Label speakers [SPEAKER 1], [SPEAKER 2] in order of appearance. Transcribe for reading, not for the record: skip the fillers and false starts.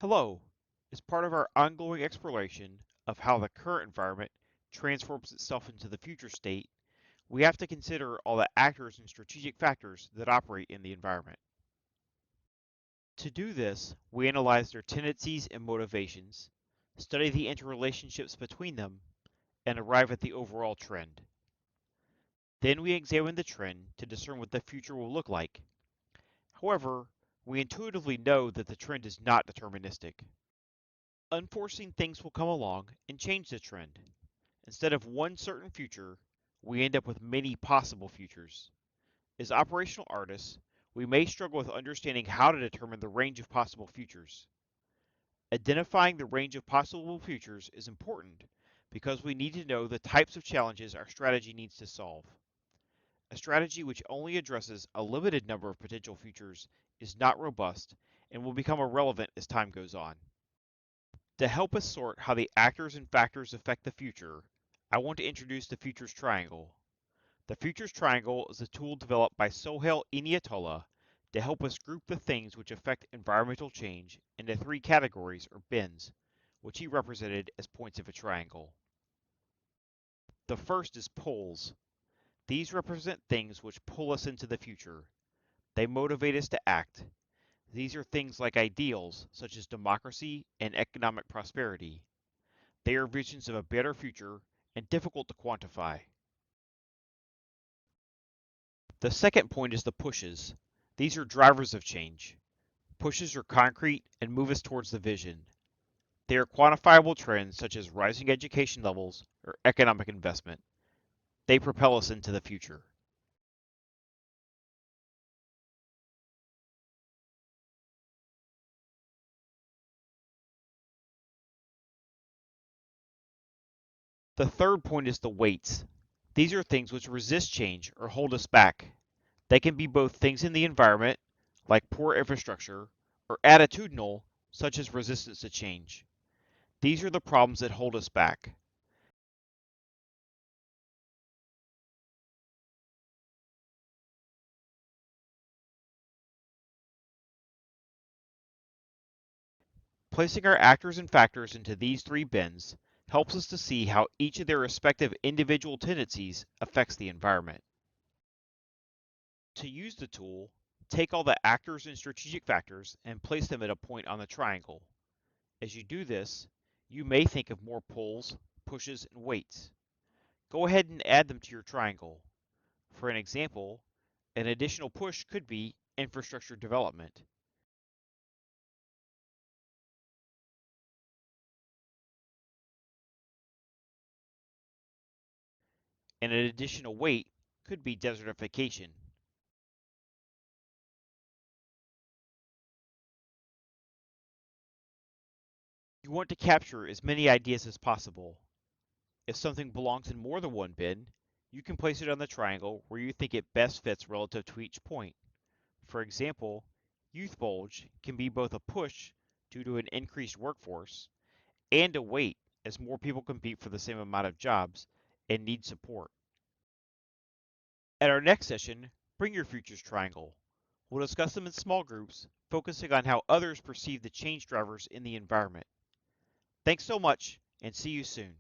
[SPEAKER 1] Hello. As part of our ongoing exploration of how the current environment transforms itself into the future state, we have to consider all the actors and strategic factors that operate in the environment. To do this, we analyze their tendencies and motivations, study the interrelationships between them, and arrive at the overall trend. Then we examine the trend to discern what the future will look like. However, we intuitively know that the trend is not deterministic. Unforeseen things will come along and change the trend. Instead of one certain future, we end up with many possible futures. As operational artists, we may struggle with understanding how to determine the range of possible futures. Identifying the range of possible futures is important because we need to know the types of challenges our strategy needs to solve. A strategy which only addresses a limited number of potential futures is not robust and will become irrelevant as time goes on. To help us sort how the actors and factors affect the future, I want to introduce the Futures Triangle. The Futures Triangle is a tool developed by Sohail Inayatollah to help us group the things which affect environmental change into three categories or bins, which he represented as points of a triangle. The first is pulls. These represent things which pull us into the future. They motivate us to act. These are things like ideals, such as democracy and economic prosperity. They are visions of a better future and difficult to quantify. The second point is the pushes. These are drivers of change. Pushes are concrete and move us towards the vision. They are quantifiable trends such as rising education levels or economic investment. They propel us into the future. The third point is the weights. These are things which resist change or hold us back. They can be both things in the environment, like poor infrastructure, or attitudinal, such as resistance to change. These are the problems that hold us back. Placing our actors and factors into these three bins helps us to see how each of their respective individual tendencies affects the environment. To use the tool, take all the actors and strategic factors and place them at a point on the triangle. As you do this, you may think of more pulls, pushes, and weights. Go ahead and add them to your triangle. For an example, an additional push could be infrastructure development, and an additional weight could be desertification. You want to capture as many ideas as possible. If something belongs in more than one bin, you can place it on the triangle where you think it best fits relative to each point. For example, youth bulge can be both a push due to an increased workforce and a weight as more people compete for the same amount of jobs and need support. At our next session, bring your futures triangle. We'll discuss them in small groups, focusing on how others perceive the change drivers in the environment. Thanks so much, and see you soon.